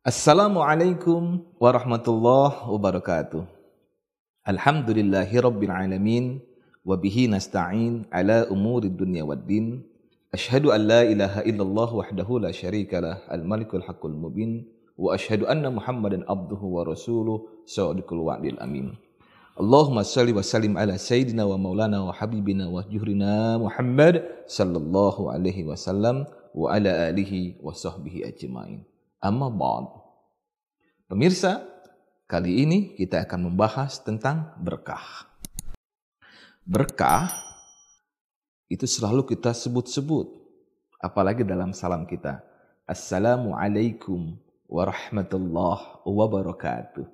Assalamualaikum warahmatullahi wabarakatuh. Alhamdulillahi rabbil alamin wa bihi nasta'in ala umuri dunya waddin. Asyhadu an la ilaha illallah wahdahu la syarikalah al-malikul haqqul mubin wa asyhadu anna Muhammadan abduhu wa rasuluh shadiqul wa'dil amin. Allahumma shalli wa sallim ala sayyidina wa maulana wa habibina wa juhrina Muhammad sallallahu alaihi wasallam wa ala alihi wa sahbihi ajma'in. Amma ba'd. Pemirsa, kali ini kita akan membahas tentang berkah. Berkah itu selalu kita sebut-sebut, apalagi dalam salam kita. Assalamualaikum warahmatullahi wabarakatuh.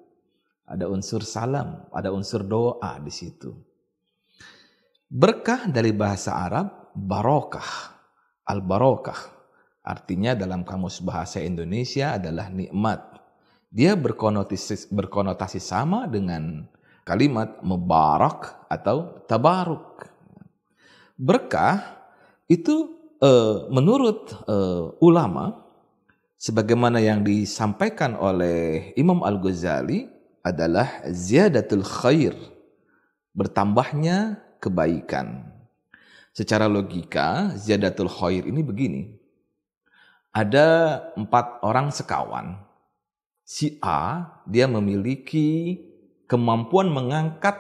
Ada unsur salam, ada unsur doa di situ. Berkah dari bahasa Arab, barokah, al-barokah. Artinya dalam kamus bahasa Indonesia adalah nikmat. Dia berkonotasi sama dengan kalimat mubarak atau tabaruk. Berkah itu menurut ulama, sebagaimana yang disampaikan oleh Imam Al-Ghazali adalah ziyadatul khair, bertambahnya kebaikan. Secara logika, ziyadatul khair ini begini. Ada 4 orang sekawan. Si A, dia memiliki kemampuan mengangkat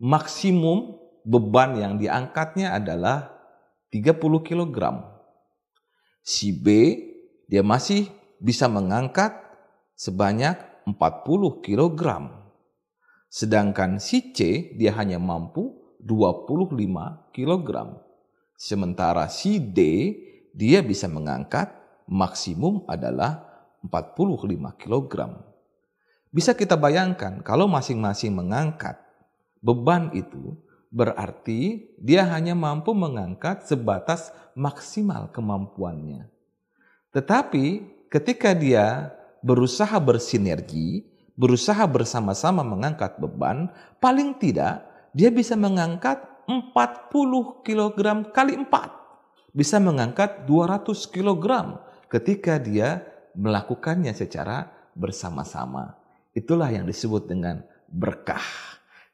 maksimum beban yang diangkatnya adalah 30 kg. Si B, dia masih bisa mengangkat sebanyak 40 kg. Sedangkan si C, dia hanya mampu 25 kg. Sementara si D, dia bisa mengangkat maksimum adalah 45 kg. Bisa kita bayangkan kalau masing-masing mengangkat beban itu, berarti dia hanya mampu mengangkat sebatas maksimal kemampuannya. Tetapi ketika dia berusaha bersinergi, berusaha bersama-sama mengangkat beban, paling tidak dia bisa mengangkat 40 kg kali 4. Bisa mengangkat 200 kg ketika dia melakukannya secara bersama-sama. Itulah yang disebut dengan berkah,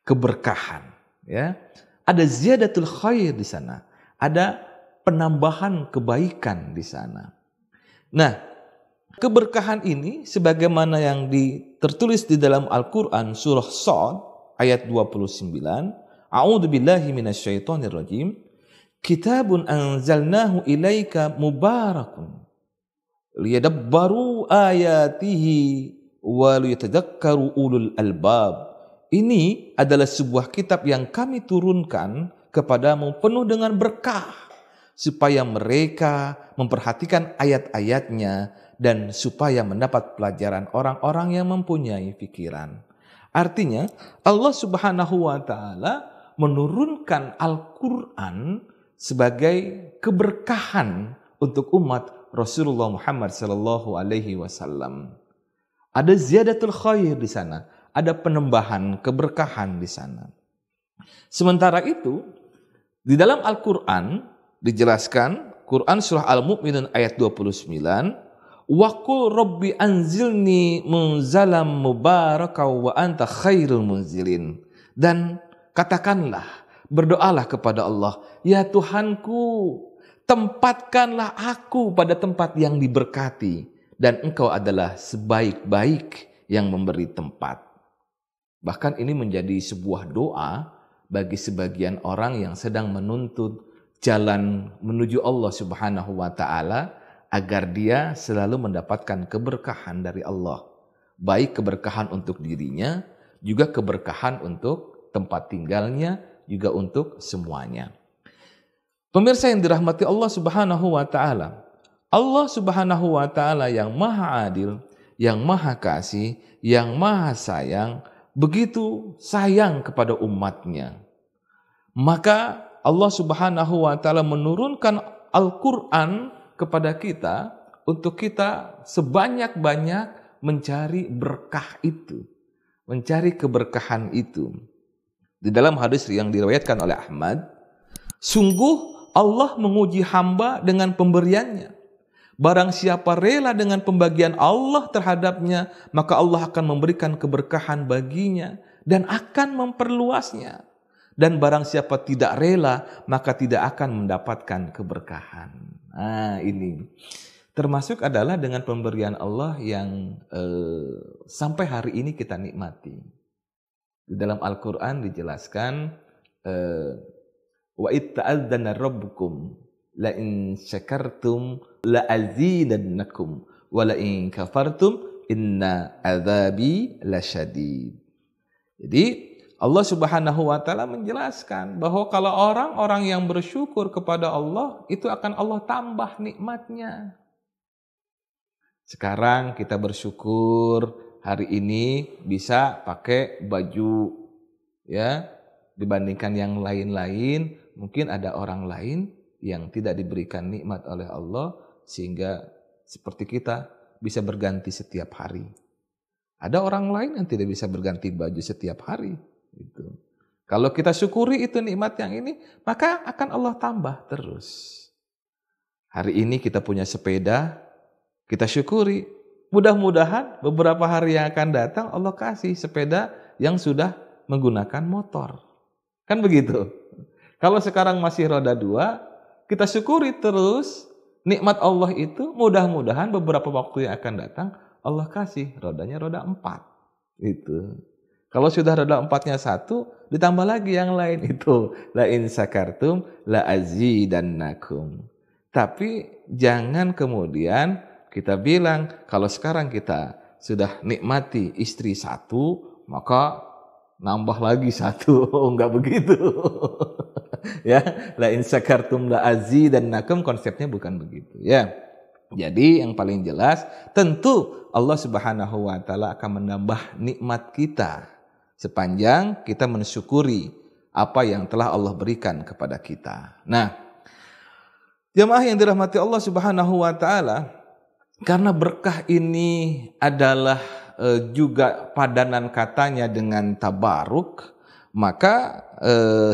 keberkahan. Ya, ada ziyadatul khair di sana, ada penambahan kebaikan di sana. Nah, keberkahan ini sebagaimana yang tertulis di dalam Al-Quran surah Shad ayat 29, A'udzubillahi minasyaitonirrajim, Kitabun anzalnahu ilaika mubarakun liyadabbaru ayatihi wa liyatadakkaru ulul albab. Ini adalah sebuah kitab yang kami turunkan kepadamu penuh dengan berkah, supaya mereka memperhatikan ayat-ayatnya dan supaya mendapat pelajaran orang-orang yang mempunyai pikiran. Artinya Allah Subhanahu wa taala menurunkan Al-Qur'an sebagai keberkahan untuk umat Rasulullah Muhammad sallallahu alaihi wasallam. Ada ziyadatul khair di sana, ada penambahan keberkahan di sana. Sementara itu, di dalam Al-Qur'an dijelaskan, Quran surah Al-Mu'minun ayat 29, wa qul rabbi anzilni munzalam mubarakaw wa anta khairul munzilin. Dan katakanlah, berdoalah kepada Allah, ya Tuhanku, tempatkanlah aku pada tempat yang diberkati, dan Engkau adalah sebaik-baik yang memberi tempat. Bahkan ini menjadi sebuah doa bagi sebagian orang yang sedang menuntut jalan menuju Allah Subhanahu wa taala, agar dia selalu mendapatkan keberkahan dari Allah. Baik keberkahan untuk dirinya, juga keberkahan untuk tempat tinggalnya, juga untuk semuanya. Pemirsa yang dirahmati Allah Subhanahu wa taala, Allah Subhanahu wa taala yang maha adil, yang maha kasih, yang maha sayang, begitu sayang kepada umatnya. Maka Allah Subhanahu wa taala menurunkan Al-Qur'an kepada kita untuk kita sebanyak-banyak mencari berkah itu, mencari keberkahan itu. Di dalam hadis yang diriwayatkan oleh Ahmad, sungguh Allah menguji hamba dengan pemberiannya. Barang siapa rela dengan pembagian Allah terhadapnya, maka Allah akan memberikan keberkahan baginya dan akan memperluasnya. Dan barang siapa tidak rela, maka tidak akan mendapatkan keberkahan. Nah, ini termasuk adalah dengan pemberian Allah yang sampai hari ini kita nikmati. Di dalam Al-Quran dijelaskan, wa itta'adzana rabbukum la in syakartum la azidannakum wa la in kafartum inna adzabi lasyadid. Jadi Allah Subhanahu wa taala menjelaskan bahwa kalau orang-orang yang bersyukur kepada Allah, itu akan Allah tambah nikmatnya. Sekarang kita bersyukur hari ini bisa pakai baju, ya, dibandingkan yang lain-lain. Mungkin ada orang lain yang tidak diberikan nikmat oleh Allah sehingga seperti kita bisa berganti setiap hari. Ada orang lain yang tidak bisa berganti baju setiap hari. Gitu. Kalau kita syukuri itu nikmat yang ini, maka akan Allah tambah terus. Hari ini kita punya sepeda, kita syukuri. Mudah-mudahan beberapa hari yang akan datang Allah kasih sepeda yang sudah menggunakan motor. Kan begitu. Kalau sekarang masih roda 2, kita syukuri terus nikmat Allah itu. Mudah-mudahan beberapa waktu yang akan datang Allah kasih rodanya roda 4. Itu. Kalau sudah roda 4-nya 1, ditambah lagi yang lain itu. La in syakartum la azidannakum. Tapi jangan kemudian kita bilang kalau sekarang kita sudah nikmati istri 1, maka nambah lagi 1. Enggak begitu. Ya, la in syakartum la azidannakum, konsepnya bukan begitu, ya. Jadi yang paling jelas tentu Allah Subhanahu wa taala akan menambah nikmat kita sepanjang kita mensyukuri apa yang telah Allah berikan kepada kita. Nah, jemaah yang dirahmati Allah Subhanahu wa taala, karena berkah ini adalah juga padanan katanya dengan tabaruk, maka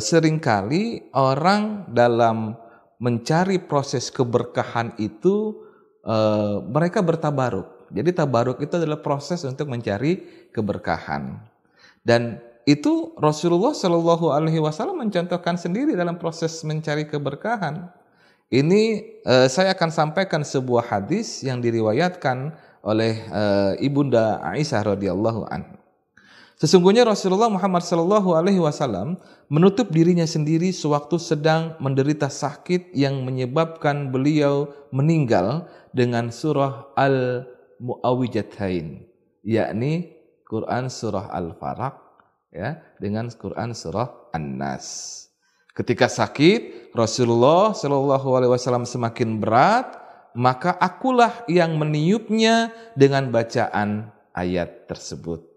seringkali orang dalam mencari proses keberkahan itu mereka bertabaruk. Jadi tabaruk itu adalah proses untuk mencari keberkahan. Dan itu Rasulullah Shallallahu Alaihi Wasallam mencontohkan sendiri dalam proses mencari keberkahan. Ini saya akan sampaikan sebuah hadis yang diriwayatkan oleh Ibunda Aisyah radhiyallahu anha. Sesungguhnya Rasulullah Muhammad Shallallahu Alaihi Wasallam menutup dirinya sendiri sewaktu sedang menderita sakit yang menyebabkan beliau meninggal dengan surah Al-Mu'awwijatain, yakni Quran surah Al-Falaq, ya, dengan Quran surah An-Nas. Ketika sakit, Rasulullah Shallallahu Alaihi Wasallam semakin berat, maka akulah yang meniupnya dengan bacaan ayat tersebut.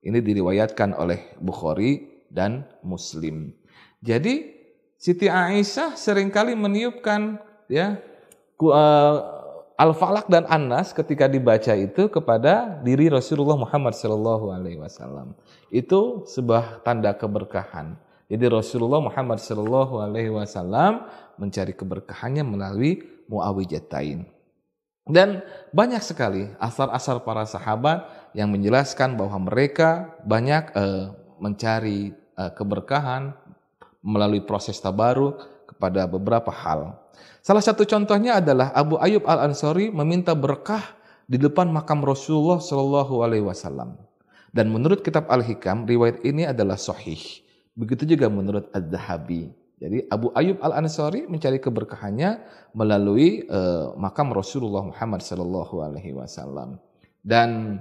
Ini diriwayatkan oleh Bukhari dan Muslim. Jadi Siti Aisyah seringkali meniupkan, ya, Al-Falaq dan An-Nas ketika dibaca itu kepada diri Rasulullah Muhammad SAW. Itu sebuah tanda keberkahan. Jadi Rasulullah Muhammad SAW mencari keberkahannya melalui Mu'awwijatain. Dan banyak sekali asar-asar para sahabat yang menjelaskan bahwa mereka banyak mencari keberkahan melalui proses tabaruk kepada beberapa hal. Salah satu contohnya adalah Abu Ayyub Al-Ansari meminta berkah di depan makam Rasulullah Shallallahu Alaihi Wasallam. Dan menurut kitab Al-Hikam, riwayat ini adalah sahih. Begitu juga menurut Az-Zahabi. Jadi Abu Ayyub Al-Ansari mencari keberkahannya melalui makam Rasulullah Muhammad Shallallahu Alaihi Wasallam. Dan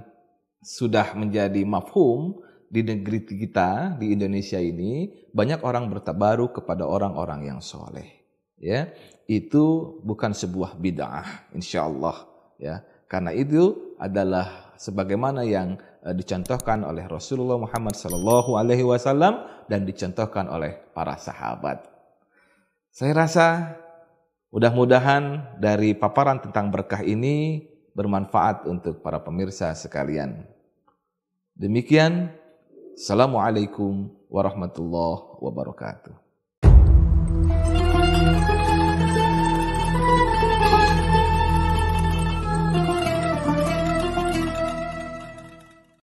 sudah menjadi mafhum di negeri kita, di Indonesia ini, banyak orang bertabaruk kepada orang-orang yang soleh. Ya, itu bukan sebuah bid'ah, insyaallah, ya, karena itu adalah sebagaimana yang dicontohkan oleh Rasulullah Muhammad Sallallahu Alaihi Wasallam dan dicontohkan oleh para sahabat. Saya rasa mudah-mudahan dari paparan tentang berkah ini bermanfaat untuk para pemirsa sekalian. Demikian, Assalamualaikum warahmatullahi wabarakatuh.